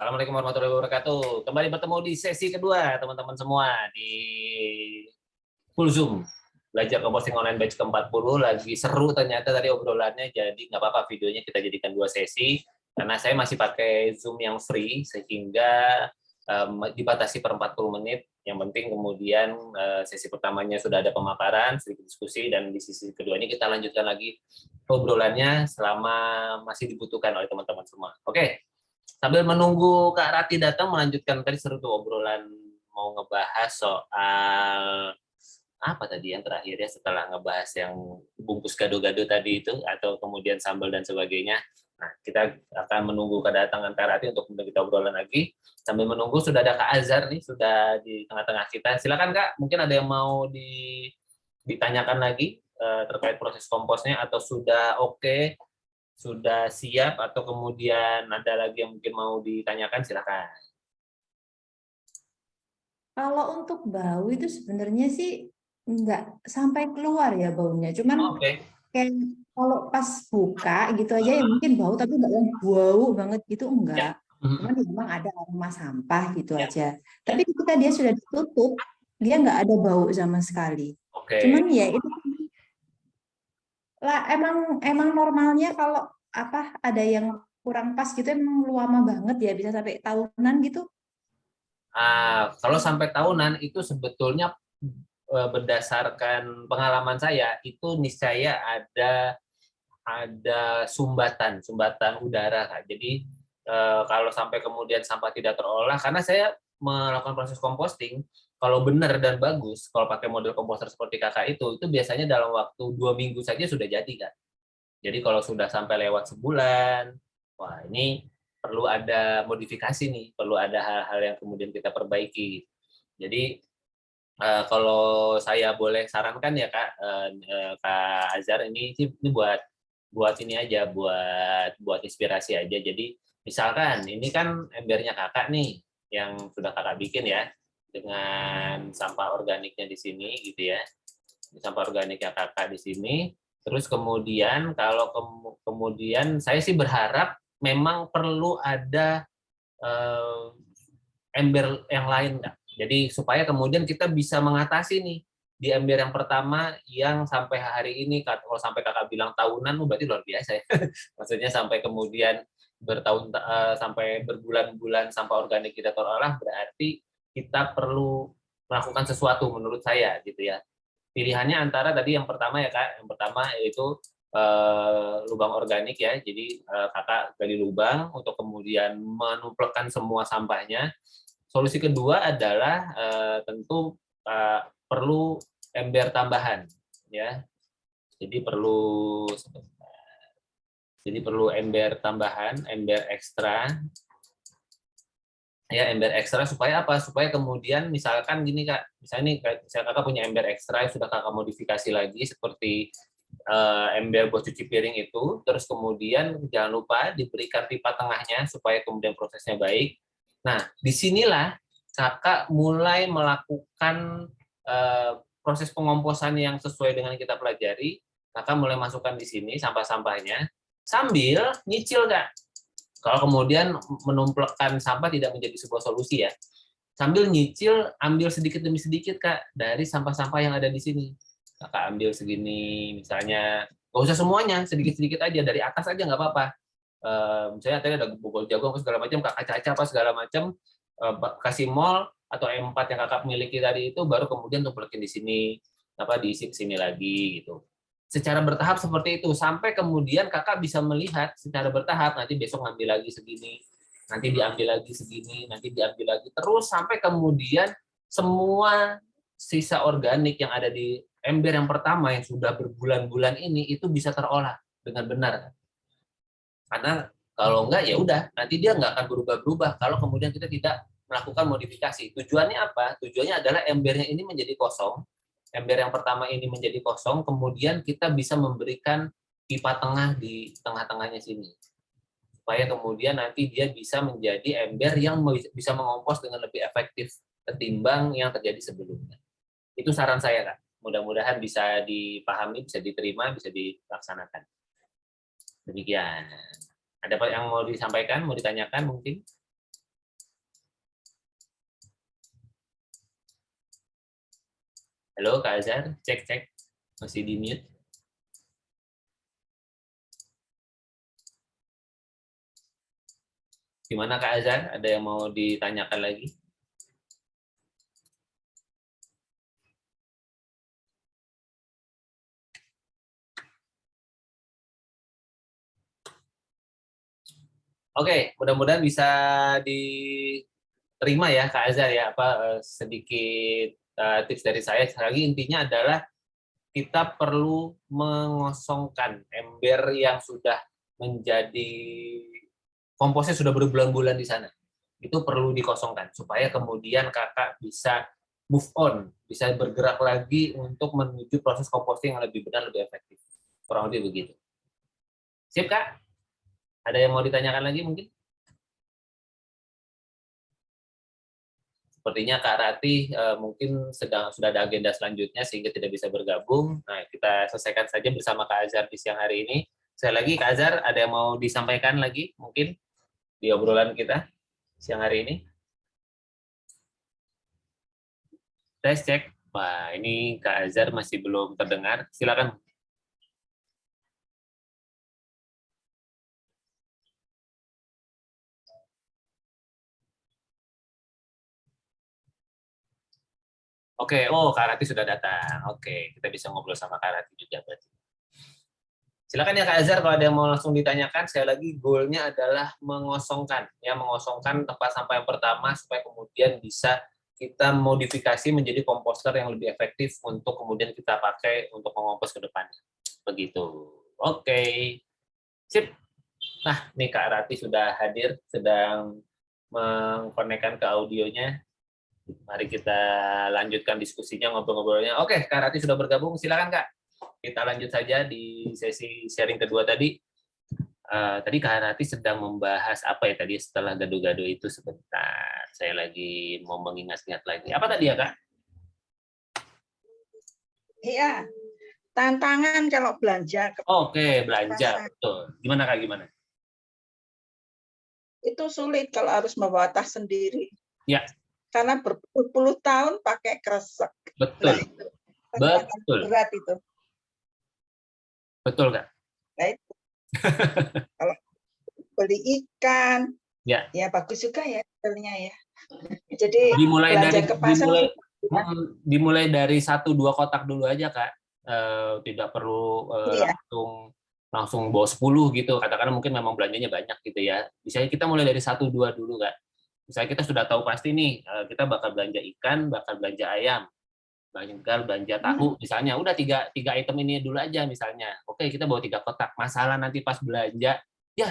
Assalamualaikum warahmatullahi wabarakatuh. Kembali bertemu di sesi kedua, teman-teman semua, di full Zoom. Belajar composting online batch ke-40, lagi seru ternyata tadi obrolannya, jadi nggak apa-apa videonya kita jadikan 2 sesi, karena saya masih pakai Zoom yang free, sehingga dibatasi per 40 menit. Yang penting kemudian sesi pertamanya sudah ada pemaparan, sedikit diskusi, dan di sesi kedua ini kita lanjutkan lagi obrolannya selama masih dibutuhkan oleh teman-teman semua. Oke. Sambil menunggu Kak Rati datang, melanjutkan tadi seru tuh obrolan, mau ngebahas soal apa tadi yang terakhir ya, setelah ngebahas yang bungkus gado-gado tadi itu, atau kemudian sambal dan sebagainya. Nah, kita akan menunggu kedatangan Kak Rati untuk kita obrolan lagi. Sambil menunggu, sudah ada Kak Azhar nih, sudah di tengah-tengah kita. Silakan Kak, mungkin ada yang mau ditanyakan lagi terkait proses komposnya, atau sudah oke, sudah siap, atau kemudian ada lagi yang mungkin mau ditanyakan, silakan. Kalau untuk bau itu sebenarnya sih nggak sampai keluar ya baunya. Cuman Oke. kayak kalau pas buka gitu aja ya mungkin bau, tapi nggak yang bau banget gitu Ya. enggak. Cuman ya memang ada aroma sampah gitu Ya. aja. Ya. Tapi ketika dia sudah ditutup, dia nggak ada bau sama sekali. Oke. Cuman ya itu lah, emang normalnya kalau apa ada yang kurang pas gitu emang lama banget ya, bisa sampai tahunan gitu. Kalau sampai tahunan itu sebetulnya berdasarkan pengalaman saya itu niscaya ada sumbatan udara, Kak. Jadi kalau sampai kemudian sampah tidak terolah, karena saya melakukan proses composting, kalau benar dan bagus, kalau pakai model komposter seperti kakak itu biasanya dalam waktu 2 minggu saja sudah jadi, Kak. Jadi kalau sudah sampai lewat sebulan, wah ini perlu ada modifikasi nih, perlu ada hal-hal yang kemudian kita perbaiki. Jadi kalau saya boleh sarankan ya Kak, Kak Azhar, ini buat ini aja, buat inspirasi aja. Jadi misalkan ini kan embernya kakak nih yang sudah kakak bikin ya, dengan sampah organiknya di sini gitu ya, sampah organiknya kakak di sini. Terus kemudian kalau kemudian saya sih berharap memang perlu ada eh, ember yang lain, Kak. Jadi supaya kemudian kita bisa mengatasi nih di ember yang pertama yang sampai hari ini, kalau sampai kakak bilang tahunan, berarti luar biasa ya. Maksudnya sampai kemudian sampai berbulan-bulan sampah organik kita terolah, berarti kita perlu melakukan sesuatu menurut saya gitu ya. Pilihannya antara tadi yang pertama ya Kak, yang pertama yaitu lubang organik ya. Jadi kakak gali lubang untuk kemudian menumplekkan semua sampahnya. Solusi kedua adalah tentu perlu ember tambahan ya. Jadi perlu ember tambahan, ember ekstra. Ya, ember ekstra supaya apa? Supaya kemudian misalkan gini Kak, misalnya nih misalnya Kakak punya ember ekstra yang sudah Kakak modifikasi lagi seperti ember buat cuci piring itu, terus kemudian jangan lupa diberikan pipa tengahnya supaya kemudian prosesnya baik. Nah, disinilah Kakak mulai melakukan proses pengomposan yang sesuai dengan yang kita pelajari. Kakak mulai masukkan di sini sampah-sampahnya, sambil nyicil Kak. Kalau kemudian menumplekkan sampah tidak menjadi sebuah solusi ya, sambil nyicil, ambil sedikit demi sedikit Kak dari sampah-sampah yang ada di sini. Kakak ambil segini, misalnya nggak usah semuanya, sedikit-sedikit aja, dari atas aja nggak apa-apa. Misalnya tadi ada bogol jagung apa segala macam, kakak caca apa segala macam, kasih mol atau M4 yang kakak miliki tadi itu, baru kemudian tumplekin di sini, apa diisi ke sini lagi gitu. Secara bertahap seperti itu, sampai kemudian kakak bisa melihat secara bertahap, nanti besok ngambil lagi segini, nanti diambil lagi segini, nanti diambil lagi, terus sampai kemudian semua sisa organik yang ada di ember yang pertama yang sudah berbulan-bulan ini itu bisa terolah dengan benar. Karena kalau enggak ya udah, nanti dia nggak akan berubah-berubah kalau kemudian kita tidak melakukan modifikasi. Tujuannya apa? Tujuannya adalah embernya ini menjadi kosong, ember yang pertama ini menjadi kosong, kemudian kita bisa memberikan pipa tengah di tengah-tengahnya sini. Supaya kemudian nanti dia bisa menjadi ember yang bisa mengompos dengan lebih efektif ketimbang yang terjadi sebelumnya. Itu saran saya, Kak. Mudah-mudahan bisa dipahami, bisa diterima, bisa dilaksanakan. Demikian. Ada yang mau disampaikan, mau ditanyakan mungkin? Halo Kak Azhar, cek masih di mute. Gimana Kak Azhar? Ada yang mau ditanyakan lagi? Oke, mudah-mudahan bisa diterima ya Kak Azhar ya, sedikit tips dari saya. Sekali lagi intinya adalah kita perlu mengosongkan ember yang sudah menjadi komposnya sudah berbulan-bulan di sana. Itu perlu dikosongkan supaya kemudian kakak bisa move on, bisa bergerak lagi untuk menuju proses composting yang lebih benar, lebih efektif. Kurang lebih begitu. Sip Kak? Ada yang mau ditanyakan lagi mungkin? Sepertinya Kak Rati mungkin sudah ada agenda selanjutnya sehingga tidak bisa bergabung. Nah, kita selesaikan saja bersama Kak Azhar di siang hari ini. Sekali lagi Kak Azhar, ada yang mau disampaikan lagi mungkin di obrolan kita siang hari ini? Tes cek. Wah, ini Kak Azhar masih belum terdengar. Silakan. Oke, oh Kak Rati sudah datang. Oke, kita bisa ngobrol sama Kak Rati juga berarti. Silakan ya Kak Azhar, kalau ada yang mau langsung ditanyakan, sekali lagi goalnya adalah mengosongkan tempat sampah yang pertama supaya kemudian bisa kita modifikasi menjadi komposter yang lebih efektif untuk kemudian kita pakai untuk mengompos ke depannya. Begitu. Oke. Sip. Nah, nih Kak Rati sudah hadir, sedang mengkonekkan ke audionya. Mari kita lanjutkan diskusinya, ngobrol-ngobrolnya. Oke, Kak Rati sudah bergabung. Silakan Kak. Kita lanjut saja di sesi sharing kedua tadi. Tadi Kak Rati sedang membahas apa ya tadi setelah gado-gado itu sebentar. Saya lagi mau mengingat-ingat lagi. Apa tadi ya Kak? Iya, tantangan kalau belanja ke Oke, belanja. pasar. Betul. Gimana Kak, gimana? Itu sulit kalau harus membawa tas sendiri. Ya. Karena berpuluh-puluh tahun pakai kresek. Betul. Nah, Betul. berat itu. Betul Kak. Nah, itu. Kalau beli ikan, ya bagus juga ya hasilnya ya. Jadi belanja ke pasar dimulai dari 1-2 kotak dulu aja Kak. Tidak perlu langsung bawa 10 gitu. Katakanlah mungkin memang belanjanya banyak gitu ya. Misalnya kita mulai dari 1-2 dulu Kak. Misalnya kita sudah tahu pasti nih kita bakal belanja ikan, bakal belanja ayam, bakal belanja tahu misalnya. Udah tiga item ini dulu aja misalnya. Oke, kita bawa 3 kotak. Masalah nanti pas belanja, ya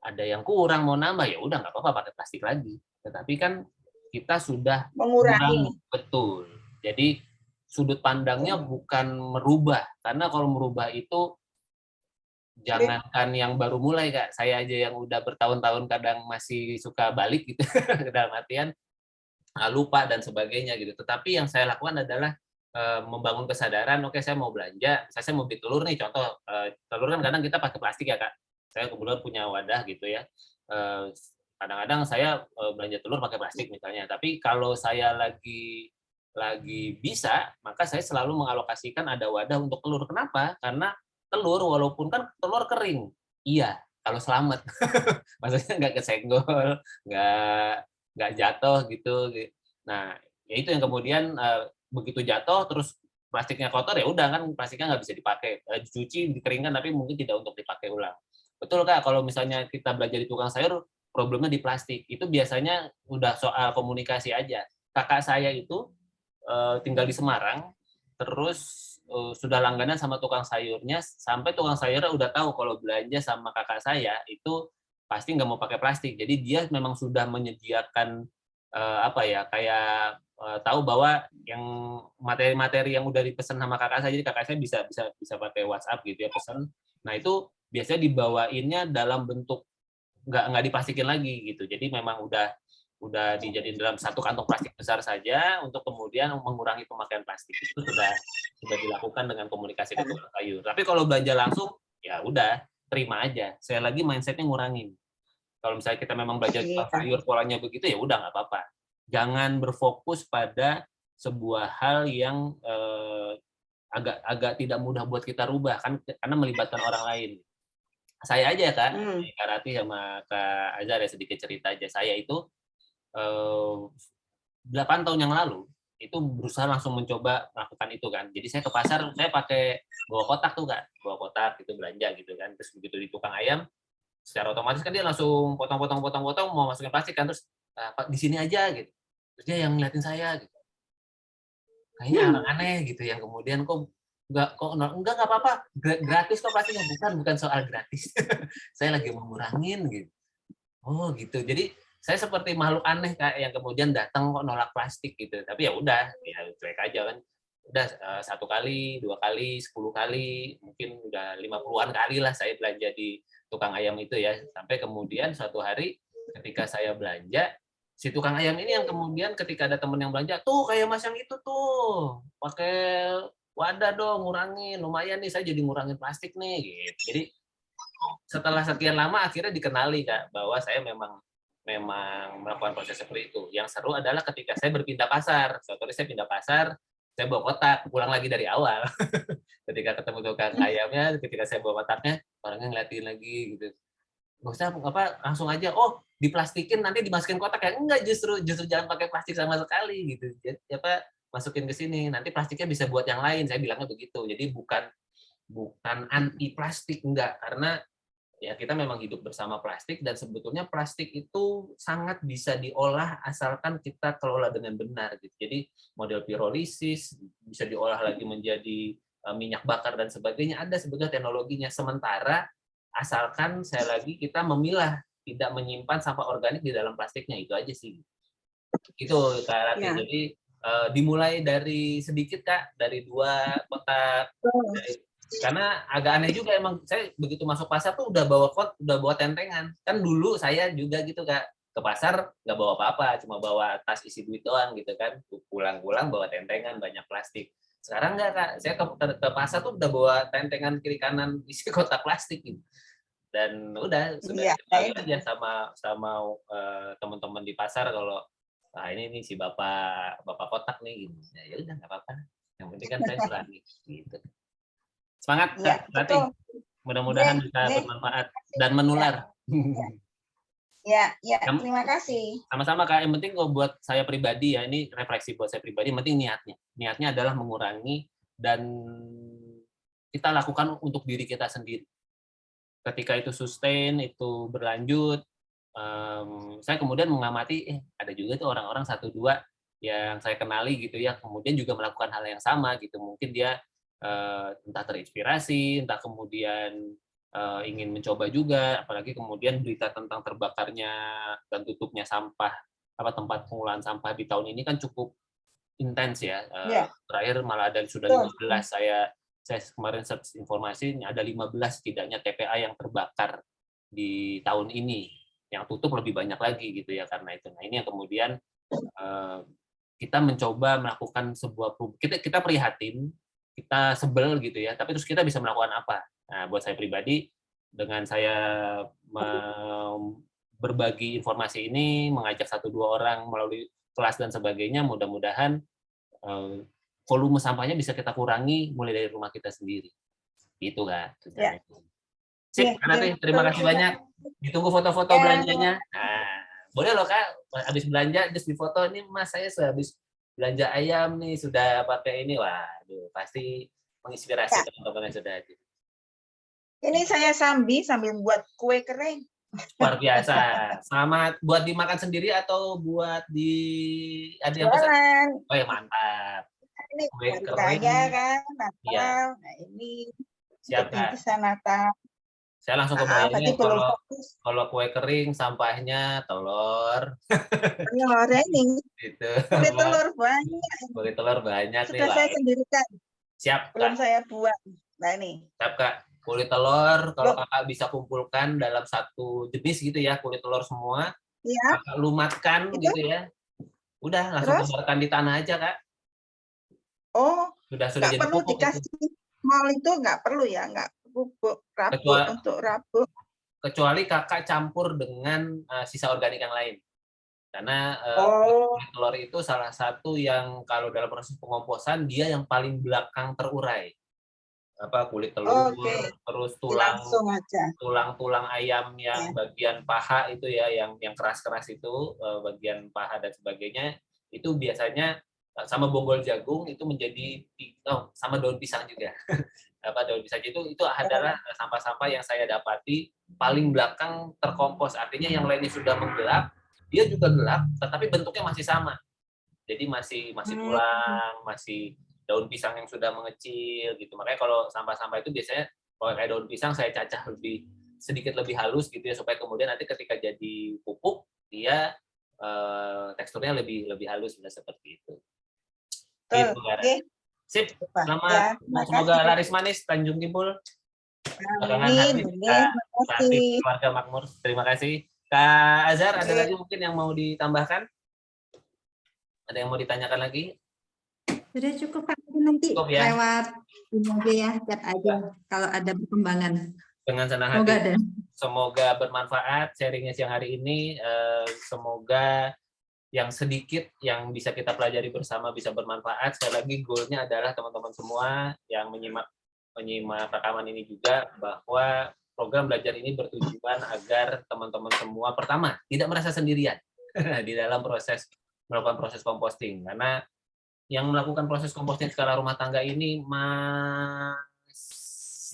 ada yang kurang mau nambah, ya udah nggak apa-apa pakai plastik lagi. Tetapi kan kita sudah mengurangi. Betul. Jadi sudut pandangnya bukan merubah, karena kalau merubah itu jangankan yang baru mulai Kak, saya aja yang udah bertahun-tahun kadang masih suka balik gitu, dalam artian lupa dan sebagainya gitu. Tetapi yang saya lakukan adalah membangun kesadaran, oke saya mau belanja, saya mau beli telur nih, contoh telur kan kadang kita pakai plastik ya Kak. Saya kebetulan punya wadah gitu ya. Kadang-kadang saya belanja telur pakai plastik misalnya, tapi kalau saya lagi bisa, maka saya selalu mengalokasikan ada wadah untuk telur. Kenapa? Karena telur walaupun kan telur kering, iya kalau selamat, maksudnya nggak kesenggol, nggak jatuh gitu. Nah, ya itu yang kemudian begitu jatuh terus plastiknya kotor, ya udah kan plastiknya nggak bisa dipakai, dicuci, dikeringkan, tapi mungkin tidak untuk dipakai ulang. Betul Kak, kalau misalnya kita belajar di tukang sayur, problemnya di plastik. Itu biasanya udah soal komunikasi aja. Kakak saya itu tinggal di Semarang, terus sudah langganan sama tukang sayurnya, sampai tukang sayurnya udah tahu kalau belanja sama kakak saya itu pasti nggak mau pakai plastik. Jadi dia memang sudah menyediakan tahu bahwa yang materi-materi yang udah dipesan sama kakak saya, jadi kakak saya bisa pakai WhatsApp gitu ya pesan. Nah itu biasanya dibawainnya dalam bentuk nggak diplastikin lagi gitu. Jadi memang udah dijadiin dalam satu kantong plastik besar saja untuk kemudian mengurangi pemakaian plastik. Itu sudah dilakukan dengan komunikasi ke tukang sayur. Tapi kalau belanja langsung ya udah terima aja. Saya lagi mindsetnya ngurangin. Kalau misalnya kita memang belajar tukang sayur polanya begitu, ya udah nggak apa-apa. Jangan berfokus pada sebuah hal yang agak tidak mudah buat kita rubah kan, karena melibatkan orang lain. Saya aja Kak, Kak Rati sama Kak Azhar ya, sedikit cerita aja. Saya itu 8 tahun yang lalu itu berusaha langsung mencoba melakukan itu kan. Jadi saya ke pasar, saya pakai bawa kotak tuh Kak, bawa kotak itu belanja gitu kan. Terus begitu di tukang ayam, secara otomatis kan dia langsung potong mau masukin plastik kan, terus di sini aja gitu. Terus dia yang ngeliatin saya gitu. Kayaknya orang aneh gitu yang kemudian kok enggak apa-apa, gratis kok plastiknya, bukan soal gratis. Saya lagi mengurangin gitu. Oh gitu. Jadi saya seperti makhluk aneh Kak yang kemudian datang kok nolak plastik gitu. Tapi ya udah, ya cuek aja kan. Udah 1 kali, 2 kali, 10 kali, mungkin udah 50-an kali lah saya belanja di tukang ayam itu ya. Sampai kemudian suatu hari ketika saya belanja, si tukang ayam ini yang kemudian ketika ada temen yang belanja, tuh kayak Mas yang itu tuh, pakai wadah dong, ngurangin, lumayan nih saya jadi ngurangin plastik nih gitu. Jadi setelah sekian lama akhirnya dikenali Kak bahwa saya memang melakukan proses seperti itu. Yang seru adalah ketika saya berpindah pasar. Suatu hari saya pindah pasar, saya bawa kotak, pulang lagi dari awal. Ketika ketemu tukang ayamnya, ketika saya bawa kotaknya, orangnya ngeliatin lagi gitu. Nggak usah langsung aja, oh diplastikin nanti dimasukin kotak ya. Enggak, justru jangan pakai plastik sama sekali gitu. Jadi masukin ke sini, nanti plastiknya bisa buat yang lain. Saya bilangnya begitu. Jadi bukan anti plastik, enggak, karena ya kita memang hidup bersama plastik dan sebetulnya plastik itu sangat bisa diolah asalkan kita kelola dengan benar gitu. Jadi model pirolisis bisa diolah lagi menjadi minyak bakar dan sebagainya, ada sebetulnya teknologinya. Sementara asalkan kita memilah, tidak menyimpan sampah organik di dalam plastiknya, itu aja sih. Itu Kak Rati. Ya. Jadi dimulai dari sedikit Kak, dari 2 kotak. Karena agak aneh juga emang, saya begitu masuk pasar tuh udah bawa tentengan. Kan dulu saya juga gitu Kak, ke pasar nggak bawa apa-apa, cuma bawa tas isi duit doang gitu kan. Pulang-pulang bawa tentengan banyak plastik. Sekarang nggak Kak, saya ke pasar tuh udah bawa tentengan kiri kanan isi kotak plastik gitu. Dan udah sudah aja sama teman-teman di pasar kalau ini nih si bapak kotak nih gitu. Ya udah nggak apa-apa. Yang penting kan saya berani gitu. Semangat Kak Rati. Mudah-mudahan bisa bermanfaat dan menular. Ya, terima kasih. Sama-sama Kak, yang penting kalau buat saya pribadi ya, ini refleksi buat saya pribadi, yang penting niatnya. Niatnya adalah mengurangi dan kita lakukan untuk diri kita sendiri. Ketika itu sustain, itu berlanjut, saya kemudian mengamati, ada juga tuh orang-orang 1-2 yang saya kenali gitu ya, kemudian juga melakukan hal yang sama gitu. Mungkin dia entah terinspirasi, entah kemudian ingin mencoba juga, apalagi kemudian berita tentang terbakarnya dan tutupnya tempat pengolahan sampah di tahun ini kan cukup intens ya. Terakhir malah ada sudah 15, saya kemarin search informasi ada 15 setidaknya TPA yang terbakar di tahun ini, yang tutup lebih banyak lagi gitu ya karena itu. Nah ini yang kemudian kita mencoba melakukan sebuah kita prihatin, kita sebel gitu ya, tapi terus kita bisa melakukan apa? Nah, buat saya pribadi, dengan saya berbagi informasi ini, mengajak 1-2 orang melalui kelas dan sebagainya, mudah-mudahan volume sampahnya bisa kita kurangi mulai dari rumah kita sendiri. Gitu kan. Ya. Sip, Kak, terima kasih banyak. Ditunggu foto-foto belanjanya. Nah, boleh loh Kak, habis belanja, terus difoto, ini Mas saya habis belanja ayam nih, sudah pakai ini, waduh, pasti menginspirasi teman-teman yang sudah hadir. Ini saya sambil buat kue kering. Luar biasa. Selamat buat dimakan sendiri atau buat ada yang pesan? Oh ya mantap. Ini kue kering kan, Natal. Ya. Nah ini siap Kak. Natal. Saya langsung kebayangnya kalau kue kering sampahnya telur. Telur ini. Gitu. Kue telur banyak. Kue telur banyak nih. Sudah saya sendirikan. Siap. Belum Kak. Saya buat. Nah ini. Siap Kak. Kulit telur kalau Kakak bisa kumpulkan dalam satu jenis gitu ya, kulit telur semua. Iya. Kakak lumatkan gitu ya. Udah langsung tebarkan di tanah aja Kak. Oh. Sudah jadi perlu pupuk dikasih itu. Mal itu nggak perlu ya, nggak pupuk rabuk untuk rabuk. Kecuali Kakak campur dengan sisa organik yang lain. Karena Oh, kulit telur itu salah satu yang kalau dalam proses pengomposan dia yang paling belakang terurai. Kulit telur, oke. terus Langsung aja. tulang ayam Ya. yang bagian paha itu ya, yang keras-keras itu, bagian paha dan sebagainya, itu biasanya sama bonggol jagung itu menjadi sama daun pisang juga. Daun pisang itu adalah sampah-sampah yang saya dapati paling belakang terkompos. Artinya yang lainnya sudah menggelap, dia juga gelap, tetapi bentuknya masih sama. Jadi masih tulang, masih daun pisang yang sudah mengecil gitu. Makanya kalau sampah-sampah itu biasanya kalau kayak daun pisang saya cacah sedikit lebih halus gitu ya, supaya kemudian nanti ketika jadi pupuk dia teksturnya lebih halus, seperti itu. Betul. Gitu, Gara. Oke. Sip. Ya, Selamat. terima Semoga kasih. laris manis Tanjung Kibul. Belakangan Amin. hari Oke, terima kreatif kasih. keluarga makmur. Terima kasih. Kak Azhar, ada Oke. lagi mungkin yang mau ditambahkan? Ada yang mau ditanyakan lagi? Sudah cukup, Kak. Nanti Cukup ya. lewat ini aja ya, chat aja kalau ada perkembangan. Dengan senang Semoga hati. ada. Semoga bermanfaat sharingnya siang hari ini. Semoga yang sedikit yang bisa kita pelajari bersama bisa bermanfaat. Sekali lagi goalnya adalah teman-teman semua yang menyimak rekaman ini juga, bahwa program belajar ini bertujuan agar teman-teman semua pertama tidak merasa sendirian di dalam melakukan proses composting, karena yang melakukan proses composting skala rumah tangga ini masih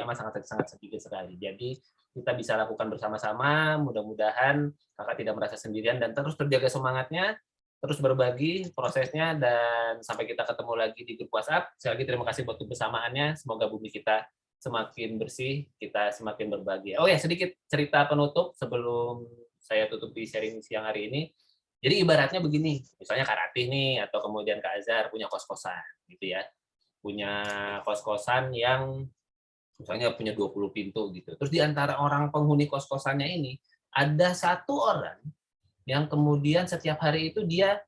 amat sangat sedikit sekali. Jadi kita bisa lakukan bersama-sama, mudah-mudahan kakak tidak merasa sendirian dan terus terjaga semangatnya, terus berbagi prosesnya, dan sampai kita ketemu lagi di grup WhatsApp. Sekali lagi terima kasih buat kebersamaannya, semoga bumi kita semakin bersih, kita semakin berbahagia. Oh ya, sedikit cerita penutup sebelum saya tutup di sharing siang hari ini. Jadi ibaratnya begini, misalnya Kak Ratih nih, atau kemudian Kak Azhar punya kos-kosan, gitu ya. Punya kos-kosan yang misalnya punya 20 pintu gitu. Terus di antara orang penghuni kos-kosannya ini, ada satu orang yang kemudian setiap hari itu dia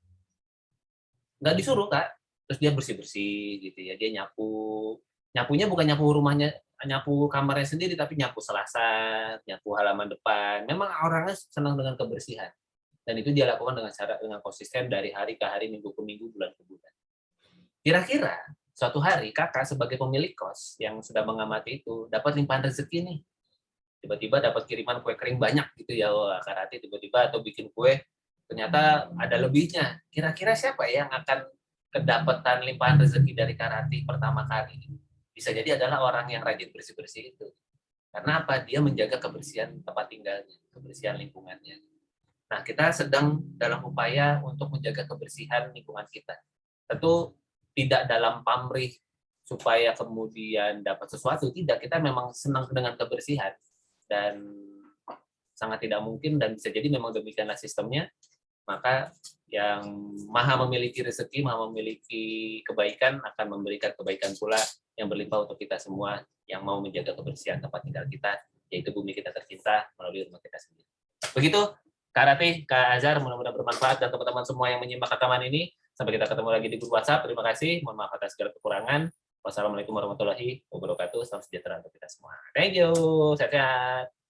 nggak disuruh, Kak. Terus dia bersih-bersih gitu ya, dia nyapu. Nyapunya bukan nyapu rumahnya, nyapu kamarnya sendiri, tapi nyapu selasar, nyapu halaman depan. Memang orangnya senang dengan kebersihan. Dan itu dia lakukan dengan konsisten dari hari ke hari, minggu ke minggu, bulan ke bulan. Kira-kira suatu hari kakak sebagai pemilik kos yang sudah mengamati itu dapat limpahan rezeki nih. Tiba-tiba dapat kiriman kue kering banyak gitu ya, wah Kak Rati tiba-tiba atau bikin kue ternyata ada lebihnya. Kira-kira siapa yang akan kedapatan limpahan rezeki dari Kak Rati pertama kali? Bisa jadi adalah orang yang rajin bersih-bersih itu. Karena apa? Dia menjaga kebersihan tempat tinggalnya, kebersihan lingkungannya. Nah, kita sedang dalam upaya untuk menjaga kebersihan lingkungan kita. Tentu tidak dalam pamrih supaya kemudian dapat sesuatu, tidak. Kita memang senang dengan kebersihan dan sangat tidak mungkin dan bisa jadi memang demikianlah sistemnya. Maka yang maha memiliki rezeki, maha memiliki kebaikan akan memberikan kebaikan pula yang berlimpah untuk kita semua yang mau menjaga kebersihan tempat tinggal kita, yaitu bumi kita tercinta melalui rumah kita sendiri. Begitu Kak Ratih, Kak Azhar, mudah-mudahan bermanfaat dan teman-teman semua yang menyimak rekaman ini. Sampai kita ketemu lagi di grup WhatsApp. Terima kasih. Mohon maaf atas segala kekurangan. Wassalamualaikum warahmatullahi wabarakatuh. Salam sejahtera untuk kita semua. Thank you. Sehat-sehat.